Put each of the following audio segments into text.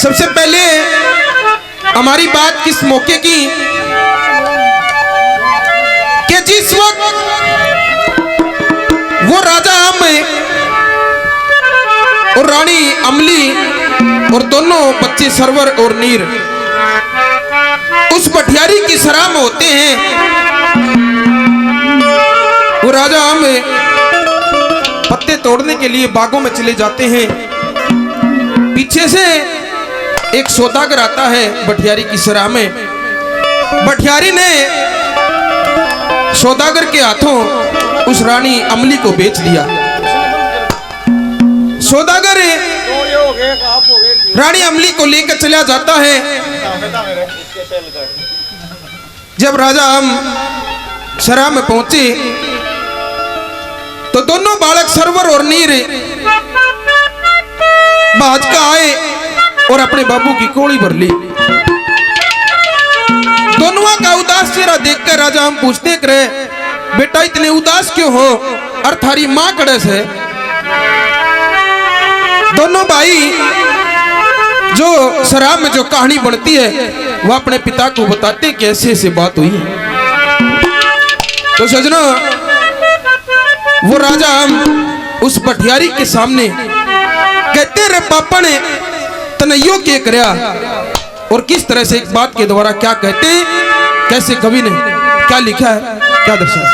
सबसे पहले हमारी बात किस मौके की कि जिस वक्त वो राजा आम और रानी अमली और दोनों बच्चे सरवर और नीर उस भटियारी की सराह में होते हैं, वो राजा आम पत्ते तोड़ने के लिए बागों में चले जाते हैं। पीछे से एक सौदागर आता है भटियारी की सराह में। भटियारी ने सौदागर के हाथों उस रानी अमली को बेच दिया। सौदागर रानी अमली को लेकर चला जाता है। जब राजा आम सराह में पहुंचे तो दोनों बालक सरवर और नीर भाज का आए और अपने बाबू की कोड़ी भर ली। दोनों का उदास चेहरा देखकर राजा हम पूछते रहे, बेटा इतने उदास क्यों हो और थारी मां कड़स है। दोनों भाई जो शराब में जो कहानी बनती है वह अपने पिता को बताते कि ऐसे ऐसे बात हुई है। तो सजना वो राजा हम उस भटियारी के सामने कहते रे पापा ने तनैयो के करया, और किस तरह से एक बात के द्वारा क्या कहते हैं, कैसे कवि ने क्या लिखा है, क्या दर्शाया।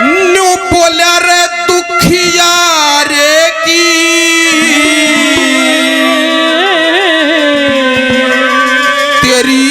न्यू बोला रे दुखिया रे की तेरी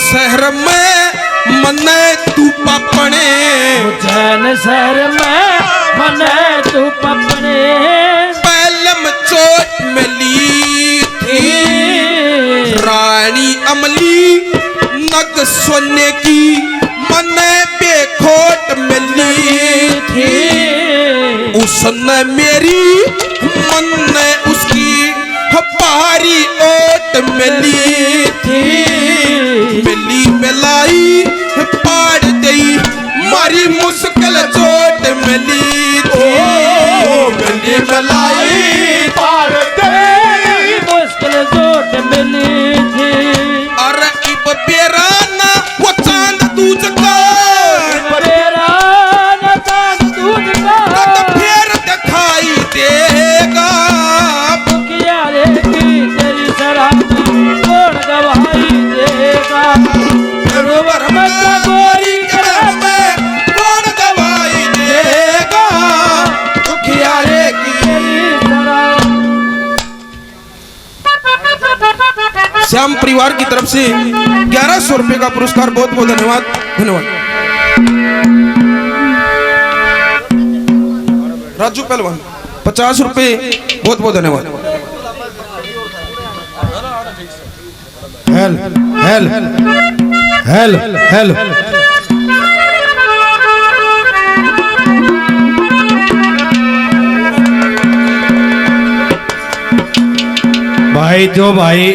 शहर में मने तू पपने, उज्जैन शहर में मने तू पपने, पहलम चोट मिली थी रानी अमली नग सोने की, मने बेखोट मिली थी उसने मेरी, मन ने उसकी भारी ओट मिली थी, मिली मिलाई पाड़ गई मारी मुश्किल चोट मिली थी, मिली मिलाई पाड़ गई मुश्किल चोट मिली थी। और इब बेराना वो चांद दूज का, बेराना चांद दूज का, फिर दिखाई देगा कौन गवाही देगा, गोरी में कौन गवाही देगा, दुखियारे की। श्याम परिवार की तरफ से 1100 रुपए का पुरस्कार, बहुत बहुत धन्यवाद। धन्यवाद राजू पहलवान 50 रुपए, बहुत बहुत धन्यवाद। हेल हेल हेलो हेलो भाई जो भाई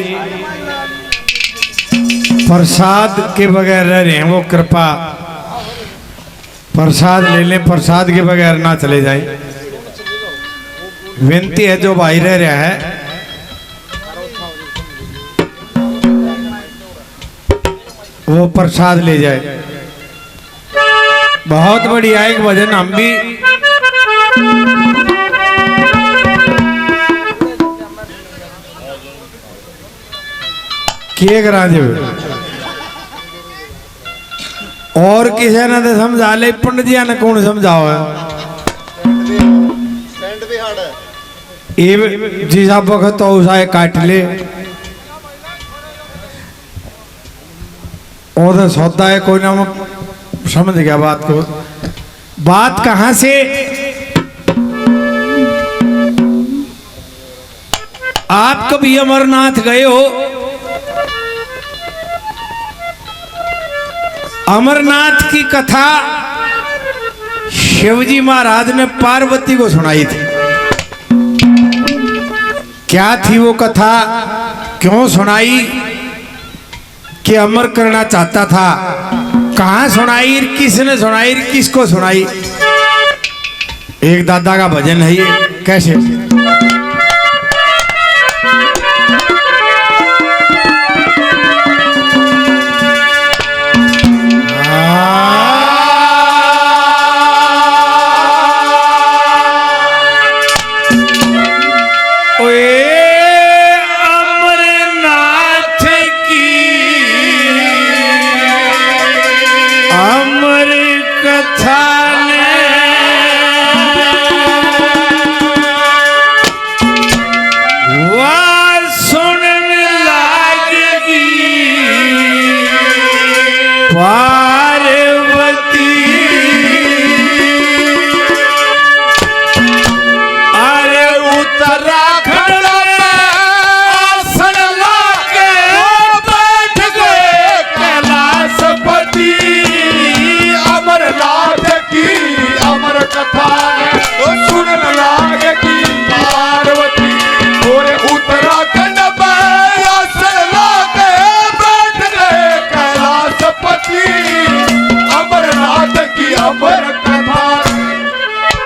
प्रसाद के बगैर रह रहे हैं वो कृपा प्रसाद ले लें, प्रसाद के बगैर ना चले जाए। विनती है जो भाई रह रहा है वो प्रसाद ले जाए। बहुत बढ़िया एक भजन हम भी किए करा दे और किसी ने तो समझा ले, पंडित जी ने कौन समझाओ है ये जी साहब वक्त तो उसाए काट ले और तो सौदा है कोई ना समझ गया बात को। बात कहां से आप कभी अमरनाथ गए हो? अमरनाथ की कथा शिवजी महाराज ने पार्वती को सुनाई थी। क्या थी वो कथा, क्यों सुनाई? कि अमर करना चाहता था। कहां सुनाई, किसने सुनाई, किसको सुनाई? एक दादा का भजन है ये। कैसे?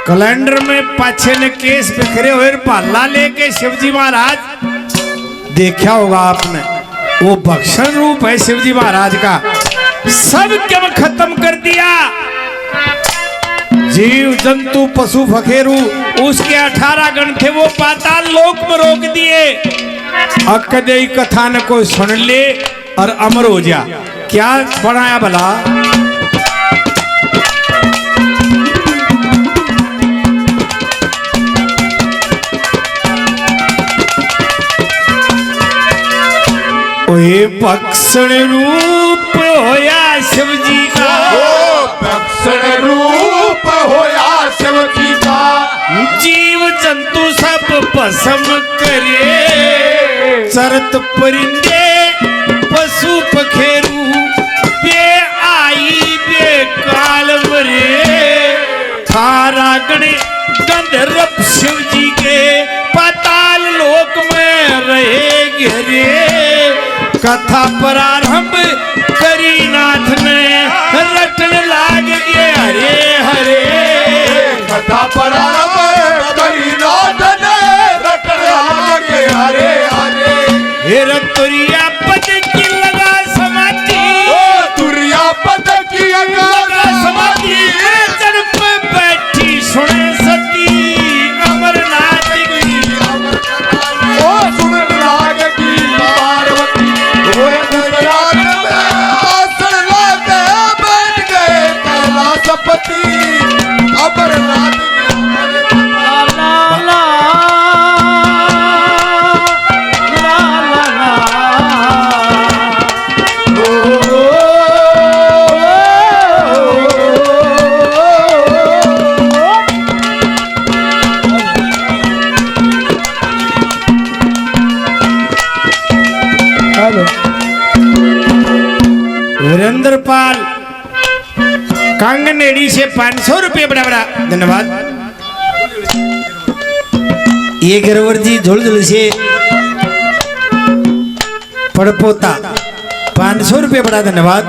कैलेंडर में पाछे ने केस बिखरे हुए भाला लेके शिवजी महाराज देखा होगा आपने। वो भक्षण रूप है शिवजी महाराज का। सब क्यों खत्म कर दिया? जीव जंतु पशु फखेरू उसके 18 गण थे वो पाताल लोक में रोक दिए। अकदई कथा न कोई सुन ले और अमर हो जा। क्या बनाया भला? भक्षण रूप होया शिवजी का, भक्षण रूप होया शिवजी का। जीव जंतु सब भस्म करे। चरत परिंदे पशु पखेरू बे आई बे काल मरे। थारा गण गंधर्व शिवजी के पाताल लोक में रहे घरे। कथा प्रारंभ करी नाथ ने रटन लाग गए हरे हरे। कथा प्रारंभ करी नाथ ने रटन लाग गए हरे हरे। हे तुरिया पद की लगा समाधि, तुरिया पद की लगा समाधि। चढ़ पे बैठी सुने सती अमरनाथ की। ओ सुन लाग की पार्वती। वो गुजरात में आसन कांगनेड़ी से 500 रुपये बड़ा बड़ा धन्यवाद। ये गिरवर जी झुलझुल से पड़पोता 500 रुपये बड़ा धन्यवाद।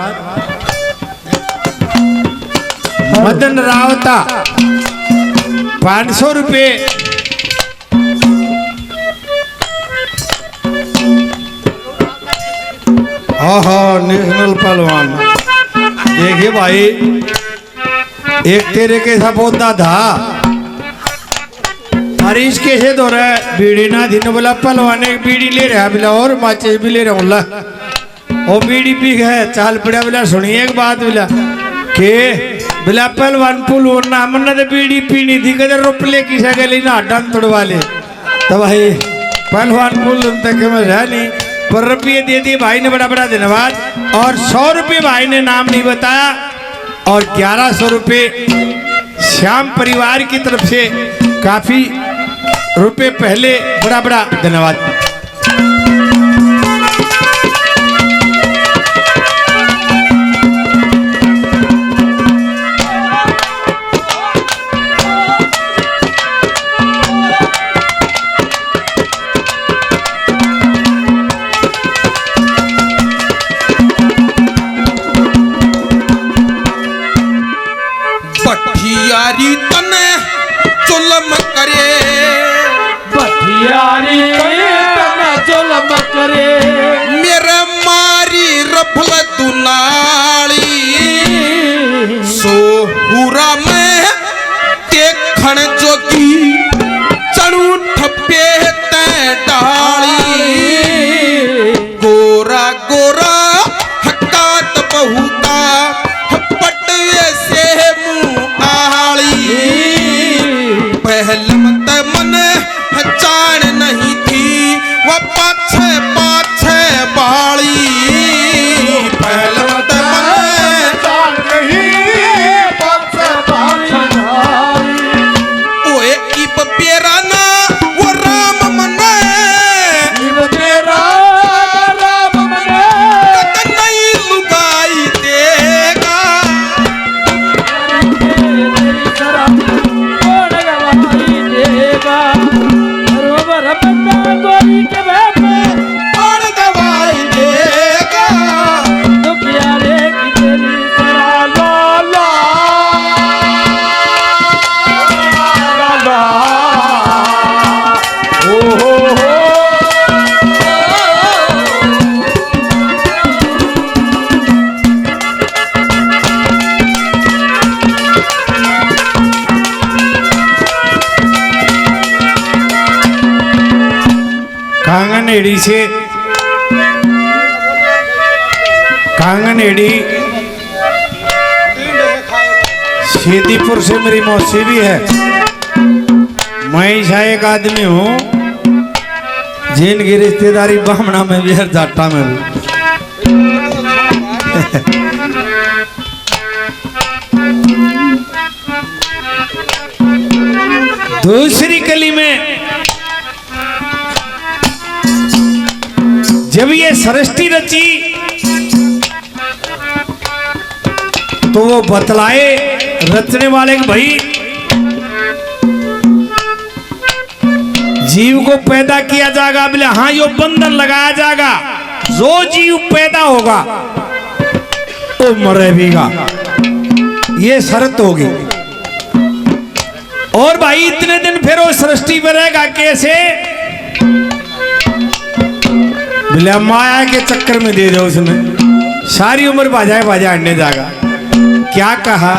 मदन रावता 500 रुपये। हाँ नेशनल पहलवान देखिए भाई, एक तेरे कैसा पौधा था हरीश कैसे दो रहा है बीड़ी ना दिन बोला पहलवान एक बीड़ी ले रहा बोला और माचिस भी ले रहा हूँ वो बीड़ी पी गए चाल पड़ा बोला सुनिए एक बात बोला के बोला पहलवान पुल और ना मन्ना तो बीड़ी पीनी थी कदर रुपले की सगली ना डन तोड़वा ले तो भाई पहलवान पुल तक में रह नहीं पर रुपये दे दिए भाई ने बड़ा बड़ा धन्यवाद। और 100 रुपये भाई ने नाम नहीं बताया और 1100 रुपये श्याम परिवार की तरफ से काफी रुपए पहले बड़ा बड़ा धन्यवाद। पठियारी तने चुलम करे पठियारी तने चुलम करे मेरे मारी रफल दुनाली सोहुरा में देखण जोगी चणू ठप्पे ते डाली गोरा गोरा हकात बहुता पटवे से मुँह आली पहले मत मन जान नहीं थी वह पाछे पाछे बाली पहले मत मन जान नहीं ओए इब पेरा ना वो राम मने राम मने कत नहीं लुगाई देगा बरोबर बंदा गोरी के और दवाई देगा दुखियारे की तेरी सरा ला ला कांगनेड़ी से कांगनेड़ी सीधीपुर से मेरी मौसी भी है। मैं ऐसा एक आदमी हूँ जिनकी रिश्तेदारी बामणा में भी है जाटा में भी। दूसरी कली में जब ये सृष्टि रची तो वो बतलाए रचने वाले के भाई जीव को पैदा किया जाएगा बोले हाँ यो बंधन लगाया जाएगा जो जीव पैदा होगा वो मरेगा ये शर्त होगी। और भाई इतने दिन फिर वो सृष्टि में रहेगा कैसे बोले माया के चक्कर में दे दो उसने सारी उम्र बाजा अंडे जाएगा। क्या कहा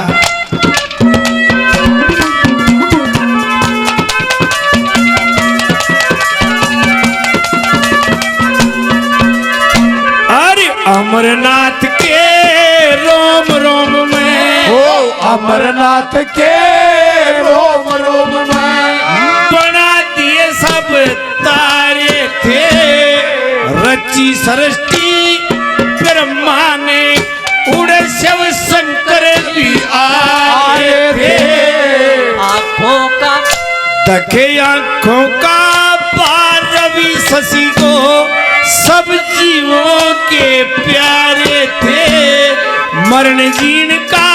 अरे अमरनाथ के रोम रोम में अमरनाथ के रोम रोम में बना दिए सब तारे थे रची सृष्टि ब्रह्मा ने उड़े शिव शंकर भी आए थे आँखों का दखे आंखों का पार रवि शशि को सब जीवों के प्यारे थे मरण जीन का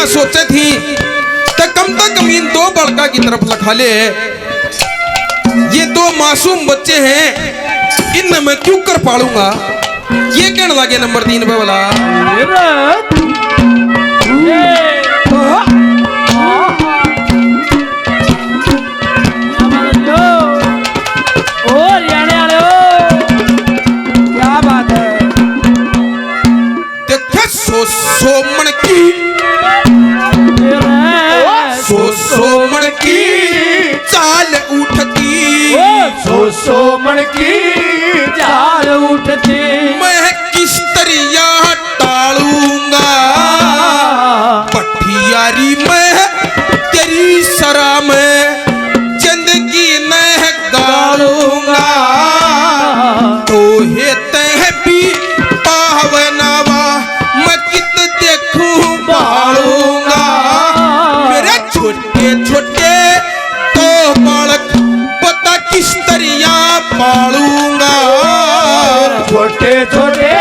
ना सोचे थी तो कम से कम इन दो बड़का की तरफ लखा ले। ये दो मासूम बच्चे हैं, इन मैं क्यों कर पालूंगा। ये कहने लगे नंबर 3 पे बोला क्या बात है। देखे सोमन की सोमन की चाल उठती, सोमन की चाल उठती, मैं किस तरिया टालूंगा। पठियारी में तेरी सरा में जिंदगी न गालूंगा। तो हे तह भी पावनावा मैं कित देखूं बालूंगा। मेरे छोटे छोटे तो बालक पता किस तरिया पालूंगा। छोटे छोटे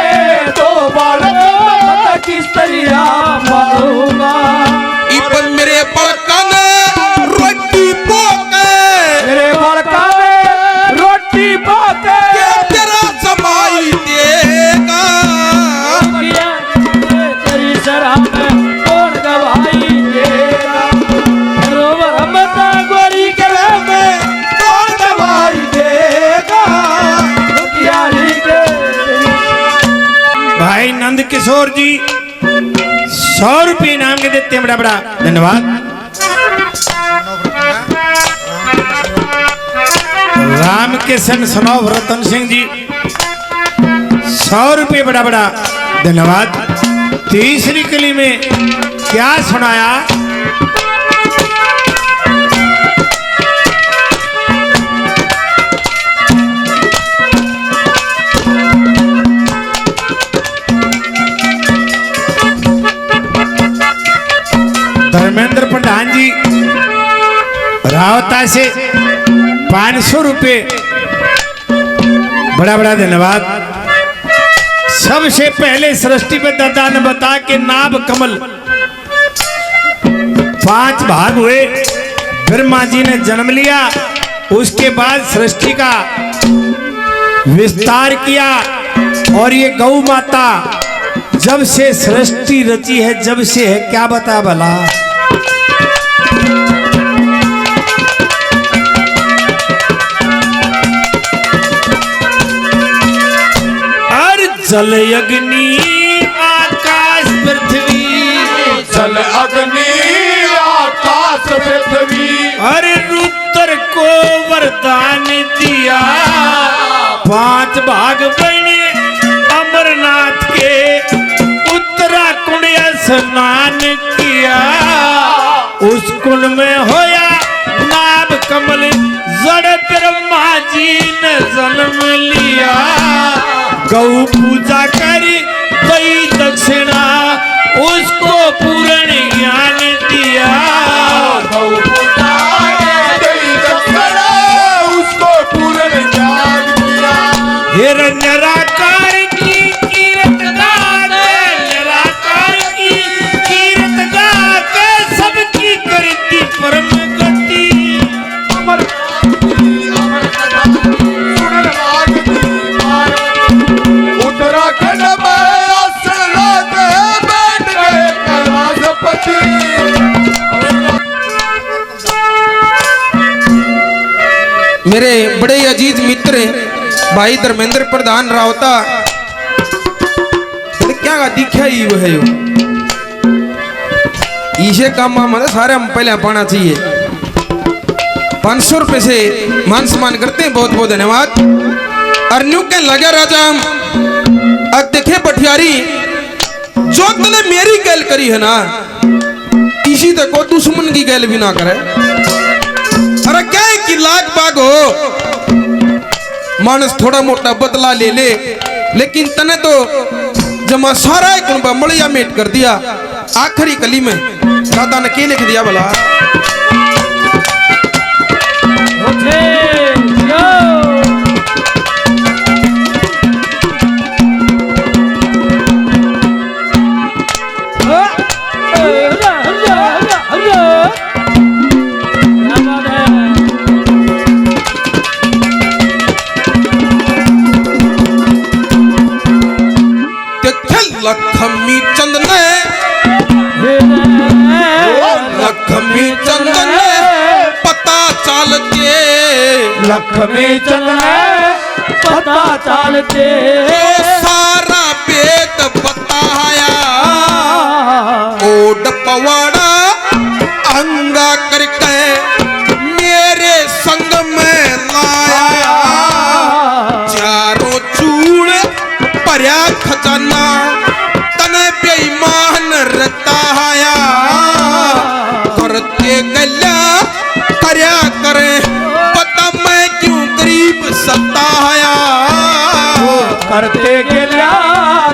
तो बालक किस तरिया पालूंगा। इपन मेरे बड़का ने रोटी पोके, मेरे बड़का में रोटी पाते के तेरा जमाई देगा। तेरी शराब में कौन गवाही देगा। रोवर हमता गोरी के में कौन गवाही देगा। मुखियारी के भाई नंद किशोर जी 100 रुपये इनाम के देते हैं, बड़ा बड़ा धन्यवाद। रामकिशन सनोव रतन सिंह जी 100 रुपये, बड़ा बड़ा धन्यवाद। तीसरी कली में क्या सुनाया। धर्मेंद्र प्रधान जी रावता से 500 रुपये, बड़ा बड़ा धन्यवाद। सबसे पहले सृष्टि पे दादा ने बता के नाभ कमल 5 भाग हुए। ब्रह्मा जी ने जन्म लिया, उसके बाद सृष्टि का विस्तार किया। और ये गौ माता जब से सृष्टि रची है, जब से है क्या बता भला। जल अग्नि आकाश पृथ्वी, जल अग्नि आकाश पृथ्वी। अरे रुद्र को वरदान दिया, 5 भाग बने अमरनाथ के। उत्तराखंड स्नान किया, उस कुंड में होया नाभ कमल। जड़ ब्रह्मा जी ने जन्म लिया, गौ पूजा करी गई दक्षिणा, उसको पूर्ण ज्ञान दिया। गौ पूजा गई दक्षिणा, उसको पूर्ण ज्ञान दिया। निराकार की कीरत गाते, निराकार की कीरत गाते, सबकी करती परम गति। उत्तराखंड में आसन लाके बैठ गए कैलाशपति। मेरे बड़े अजीज मित्र भाई धर्मेंद्र प्रधान रावता, क्या दिखा ही वो है। इसे काम मतलब सारे हम पहले पाना चाहिए। 500 रुपए से मान सम्मान करते हैं, बहुत बहुत धन्यवाद। और न्यू के लगे राजा अब देखे पठियारी, जो तने मेरी गैल करी है ना, किसी तक को दुश्मन की गैल भी ना करे। अरे क्या है कि लाख बाग हो, मानस थोड़ा मोटा बदला ले ले, लेकिन तने तो जमा सारा कुनबा मलिया मेट कर दिया। आखिरी कली में दादा ने के लिख दिया भला, चलते लख में चलना पता चालते सारा वेद बताया ओड पवाड़ा अंगा करके मेरे संग में लाया चारों चूड़ पर्या खजाना तने बेईमान रताया करते गल्या करया करे पता मैं क्यों गरीब सताया करते गिला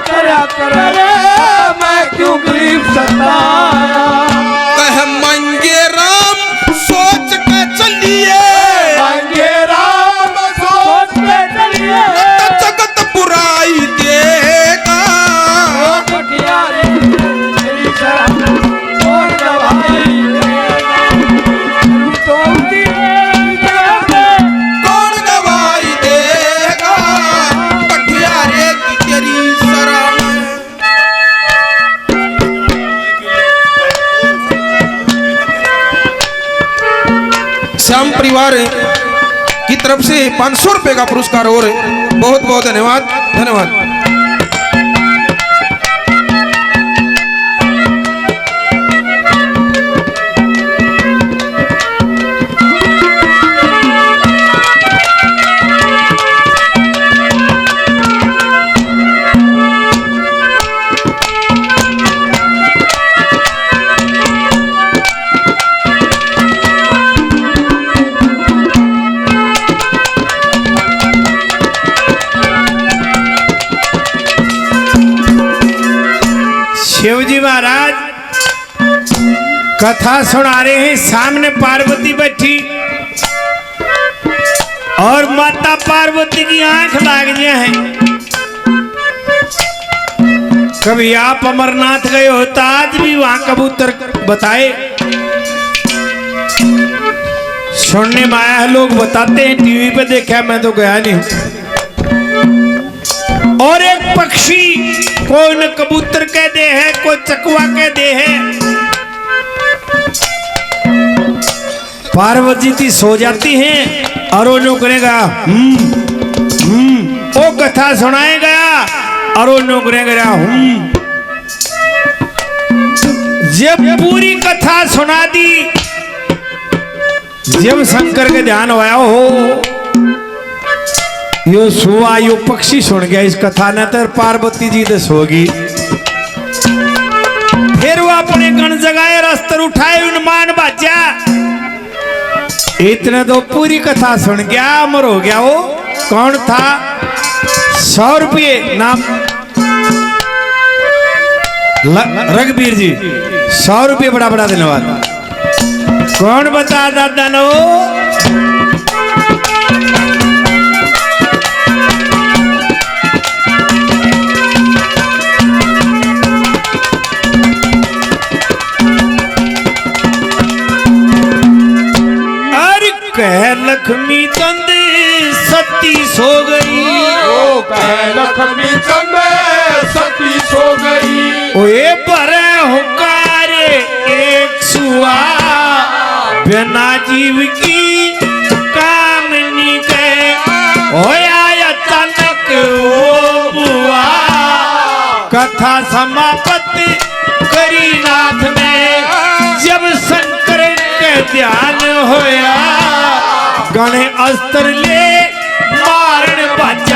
करया करे मैं क्यों गरीब सताया कह मंगे राम सोच के चलिए मांगे राम सोच के चलिए जगत बुराई देगा कटिया रे तेरी शरण और दवाई तो कौन गवाही देगा पठियारे की तेरी शरण श्याम परिवार की तरफ से 500 रुपए का पुरस्कार और बहुत बहुत धन्यवाद धन्यवाद। शिवजी महाराज कथा सुना रहे हैं। सामने पार्वती बैठी और माता पार्वती की आंख लाग गया है। कभी आप अमरनाथ गए हो तो आज भी वहां कबूतर बताए सुनने में आया है, लोग बताते हैं, टीवी पे देखा, मैं तो गया नहीं। और एक पक्षी कोई न कबूतर कह दे है, कोई चकवा कह दे है। पार्वती जी सो जाती हैं और वो जो करेगा वो कथा सुनाए गया और वो जो करेगा जब पूरी कथा सुना दी, जब शंकर के ध्यान आया हो यो सुआ यो पक्षी सुन गया इस कथा ने, तो पार्वती जी दस होगी। फिर वो अपने गण जगाए रस्तर उठाए उन्मान बाजा, इतने तो पूरी कथा सुन गया, अमर हो गया। वो कौन था? 100 रुपये नाम रघुवीर जी, 100 रुपये बड़ा बड़ा धन्यवाद। कौन बता दादा नो? कह लक्ष्मी चंद सती सो गई, ओ कह लक्ष्मी चंद सती सो गई। ओए बरे हुकारे एक सुआ बिना जीव की कामनी के होया अचानक वो बुआ। कथा समाप्ति करी नाथ ने जब शंकर के ध्यान होया, गणे अस्त्र ले मारण बचा।